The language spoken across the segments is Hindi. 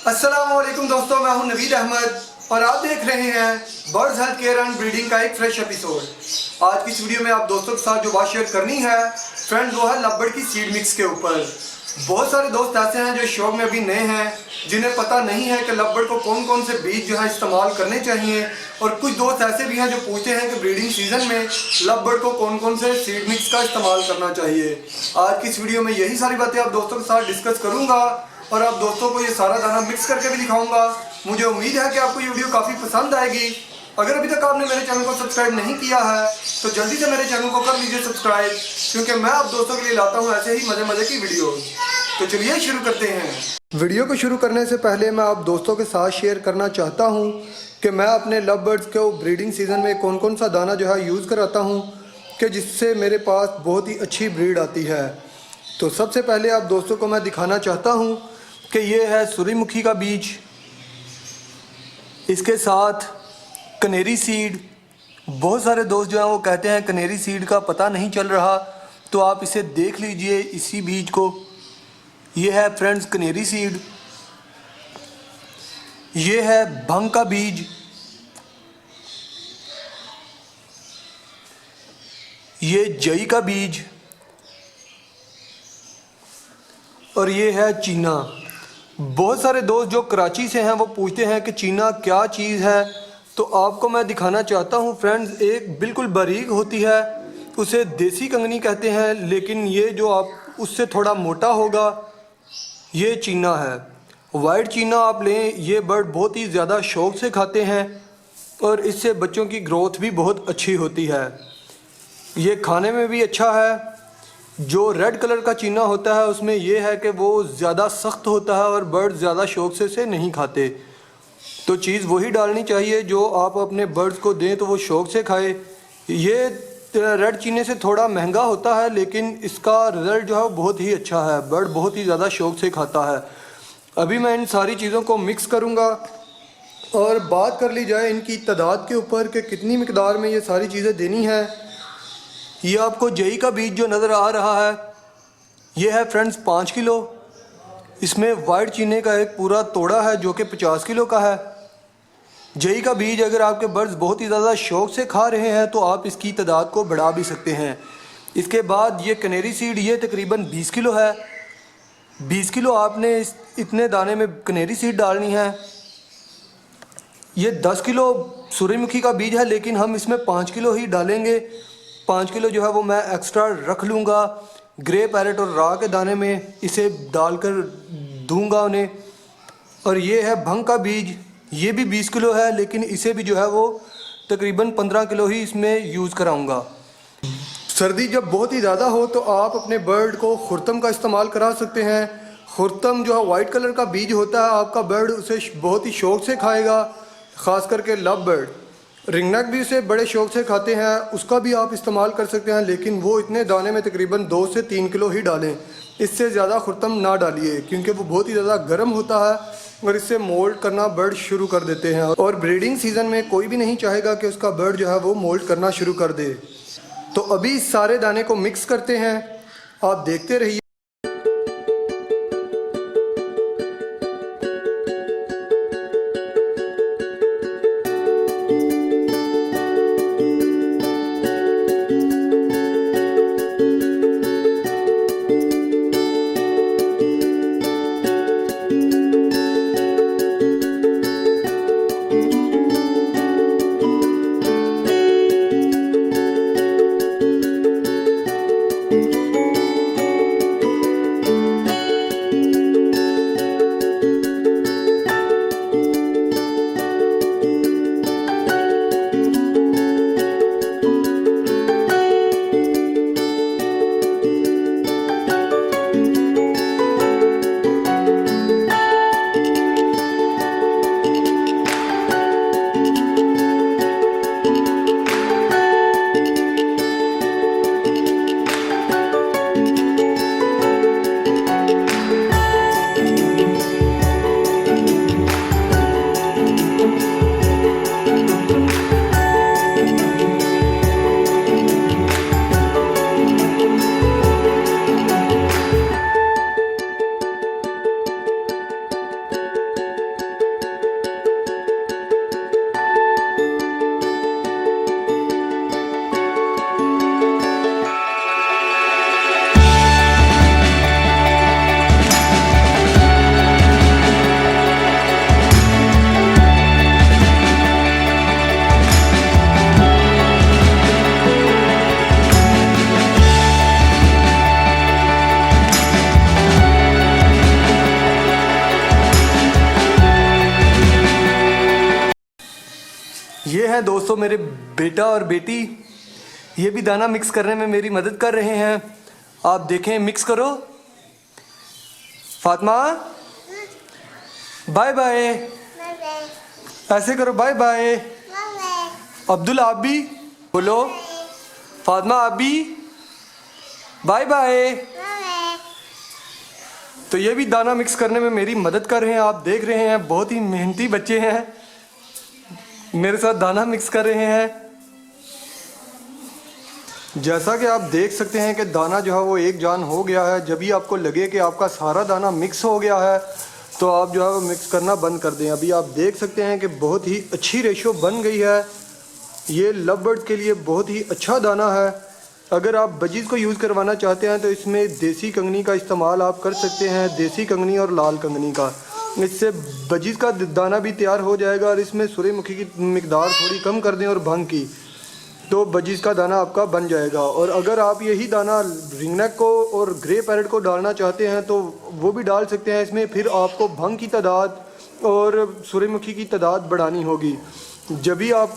अस्सलामुअलैकुम दोस्तों, मैं हूं नवीद अहमद और आप देख रहे हैं birds health care and breeding का एक फ्रेश एपिसोड। आज की इस वीडियो में आप दोस्तों के साथ जो बात शेयर करनी है फ्रेंड्स, वो है लवबर्ड की सीड मिक्स के ऊपर। बहुत सारे दोस्त ऐसे हैं जो शौक में अभी नए हैं, जिन्हें पता नहीं है कि लवबर्ड को कौन कौन से बीज जो है इस्तेमाल करने चाहिए, और कुछ दोस्त ऐसे भी हैं जो पूछते हैं कि ब्रीडिंग सीजन में लवबर्ड को कौन कौन से सीड मिक्स का इस्तेमाल करना चाहिए। आज की इस वीडियो में यही सारी बातें आप दोस्तों के साथ डिस्कस करूंगा और आप दोस्तों को ये सारा दाना मिक्स करके भी दिखाऊंगा। मुझे उम्मीद है कि आपको ये वीडियो काफ़ी पसंद आएगी। अगर अभी तक आपने मेरे चैनल को सब्सक्राइब नहीं किया है तो जल्दी से मेरे चैनल को कर लीजिए सब्सक्राइब, क्योंकि मैं आप दोस्तों के लिए लाता हूँ ऐसे ही मज़े मज़े की वीडियो। तो चलिए शुरू करते हैं। वीडियो को शुरू करने से पहले मैं आप दोस्तों के साथ शेयर करना चाहता हूँ कि मैं अपने लवबर्ड्स को ब्रीडिंग सीज़न में कौन कौन सा दाना जो है यूज़ कराता हूँ कि जिससे मेरे पास बहुत ही अच्छी ब्रीड आती है। तो सबसे पहले आप दोस्तों को मैं दिखाना चाहता हूँ कि ये है सूरजमुखी का बीज, इसके साथ कनेरी सीड। बहुत सारे दोस्त जो हैं वो कहते हैं कनेरी सीड का पता नहीं चल रहा, तो आप इसे देख लीजिए इसी बीज को। ये है फ्रेंड्स कनेरी सीड। ये है भंग का बीज। ये जई का बीज और ये है चीना। बहुत सारे दोस्त जो कराची से हैं वो पूछते हैं कि चीना क्या चीज़ है, तो आपको मैं दिखाना चाहता हूँ फ्रेंड्स। एक बिल्कुल बारीक होती है, उसे देसी कंगनी कहते हैं, लेकिन ये जो आप उससे थोड़ा मोटा होगा ये चीना है। वाइट चीना आप लें, ये बर्ड बहुत ही ज़्यादा शौक़ से खाते हैं और इससे बच्चों की ग्रोथ भी बहुत अच्छी होती है। ये खाने में भी अच्छा है। जो रेड कलर का चीना होता है उसमें यह है कि वो ज़्यादा सख्त होता है और बर्ड ज़्यादा शौक़ से इसे नहीं खाते, तो चीज़ वही डालनी चाहिए जो आप अपने बर्ड्स को दें तो वो शौक़ से खाए। ये रेड चीने से थोड़ा महंगा होता है, लेकिन इसका रिज़ल्ट जो है वो बहुत ही अच्छा है। बर्ड बहुत ही ज़्यादा शौक़ से खाता है। अभी मैं इन सारी चीज़ों को मिक्स करूँगा और बात कर ली जाए इनकी तादाद के ऊपर कि कितनी मिकदार में ये सारी चीज़ें देनी है। ये आपको जई का बीज जो नज़र आ रहा है ये है फ्रेंड्स 5 किलो। इसमें वाइट चीने का एक पूरा तोड़ा है जो कि 50 किलो का है। जई का बीज अगर आपके बर्ड्स बहुत ही ज़्यादा शौक़ से खा रहे हैं तो आप इसकी तादाद को बढ़ा भी सकते हैं। इसके बाद ये कनेरी सीड, ये तकरीबन 20 किलो है। 20 किलो आपने इतने दाने में कनेरी सीड डालनी है। ये 10 किलो सूरजमुखी का बीज है, लेकिन हम इसमें 5 किलो ही डालेंगे। 5 किलो जो है वो मैं एक्स्ट्रा रख लूँगा ग्रे पैरेट और रा के दाने में, इसे डालकर दूंगा उन्हें। और ये है भंग का बीज, ये भी 20 किलो है, लेकिन इसे भी जो है वो तकरीबन 15 किलो ही इसमें यूज़ कराऊंगा। सर्दी जब बहुत ही ज़्यादा हो तो आप अपने बर्ड को खुरतम का इस्तेमाल करा सकते हैं। खुरतम जो है वाइट कलर का बीज होता है, आपका बर्ड उसे बहुत ही शौक़ से खाएगा, ख़ास करके लव बर्ड। रिंगनेक भी उसे बड़े शौक़ से खाते हैं, उसका भी आप इस्तेमाल कर सकते हैं, लेकिन वो इतने दाने में तकरीबन 2 से 3 किलो ही डालें। इससे ज़्यादा खुरतम ना डालिए, क्योंकि वो बहुत ही ज़्यादा गर्म होता है और इससे मोल्ड करना बर्ड शुरू कर देते हैं। और ब्रीडिंग सीज़न में कोई भी नहीं चाहेगा कि उसका बर्ड जो है वो मोल्ड करना शुरू कर दे। तो अभी इस सारे दाने को मिक्स करते हैं, आप देखते रहिए। ये हैं दोस्तों मेरे बेटा और बेटी, ये भी दाना मिक्स करने में मेरी मदद कर रहे हैं। आप देखें, मिक्स करो। फातिमा बाय बाय, ऐसे करो, बाय बाय। अब्दुल आप भी बोलो, फातिमा आप भी बाय बाय। तो ये भी दाना मिक्स करने में मेरी मदद कर रहे हैं। आप देख रहे हैं बहुत ही मेहनती बच्चे हैं, मेरे साथ दाना मिक्स कर रहे हैं। जैसा कि आप देख सकते हैं कि दाना जो है वो एक जान हो गया है। जब भी आपको लगे कि आपका सारा दाना मिक्स हो गया है तो आप जो है वो मिक्स करना बंद कर दें। अभी आप देख सकते हैं कि बहुत ही अच्छी रेशो बन गई है। ये लव बर्ड के लिए बहुत ही अच्छा दाना है। अगर आप बजीज़ को यूज़ करवाना चाहते हैं तो इसमें देसी कंगनी का इस्तेमाल आप कर सकते हैं, देसी कंगनी और लाल कंगनी का। इससे बजीज़ का दाना भी तैयार हो जाएगा। और इसमें सूरजमुखी की मिकदार थोड़ी कम कर दें और भंग की, तो बजीज़ का दाना आपका बन जाएगा। और अगर आप यही दाना रिंगनेक को और ग्रे पैरेट को डालना चाहते हैं तो वो भी डाल सकते हैं इसमें। फिर आपको भंग की तादाद और सूरजमुखी की तादाद बढ़ानी होगी। जब भी आप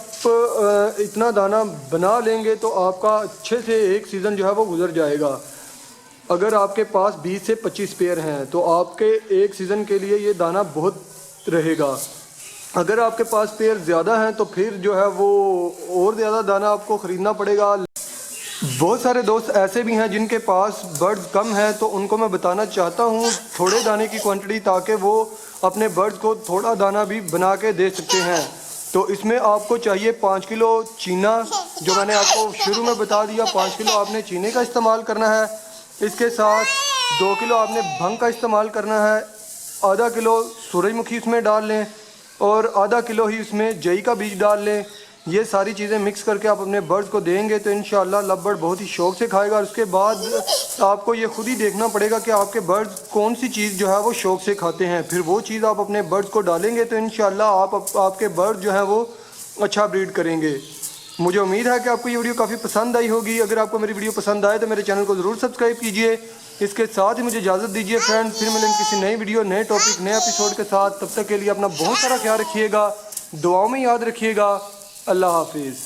इतना दाना बना लेंगे तो आपका अच्छे से एक सीज़न जो है वो गुजर जाएगा। अगर आपके पास 20 से 25 पेयर हैं तो आपके एक सीज़न के लिए ये दाना बहुत रहेगा। अगर आपके पास पेयर ज़्यादा हैं तो फिर जो है वो और ज़्यादा दाना आपको ख़रीदना पड़ेगा। बहुत सारे दोस्त ऐसे भी हैं जिनके पास बर्ड्स कम हैं, तो उनको मैं बताना चाहता हूँ थोड़े दाने की क्वांटिटी, ताकि वो अपने बर्ड्स को थोड़ा दाना भी बना के दे सकते हैं। तो इसमें आपको चाहिए 5 किलो चीना, जो मैंने आपको शुरू में बता दिया। 5 किलो आपने चीने का इस्तेमाल करना है। इसके साथ 2 किलो आपने भंग का इस्तेमाल करना है। आधा किलो सूरजमुखी इसमें डाल लें और आधा किलो ही इसमें जई का बीज डाल लें। ये सारी चीज़ें मिक्स करके आप अपने बर्ड्स को देंगे तो इंशाल्लाह लव बर्ड बहुत ही शौक़ से खाएगा। और उसके बाद आपको ये खुद ही देखना पड़ेगा कि आपके बर्ड्स कौन सी चीज़ जो है वो शौक़ से खाते हैं। फिर वो चीज़ आप अपने बर्ड्स को डालेंगे तो इंशाल्लाह आपके बर्ड जो है वो अच्छा ब्रीड करेंगे। मुझे उम्मीद है कि आपको ये वीडियो काफ़ी पसंद आई होगी। अगर आपको मेरी वीडियो पसंद आए तो मेरे चैनल को ज़रूर सब्सक्राइब कीजिए। इसके साथ ही मुझे इजाज़त दीजिए फ्रेंड्स, फिर मिलेंगे किसी नई वीडियो, नए टॉपिक, नए एपिसोड के साथ। तब तक के लिए अपना बहुत सारा ख्याल रखिएगा, दुआओं में याद रखिएगा। अल्लाह हाफिज़।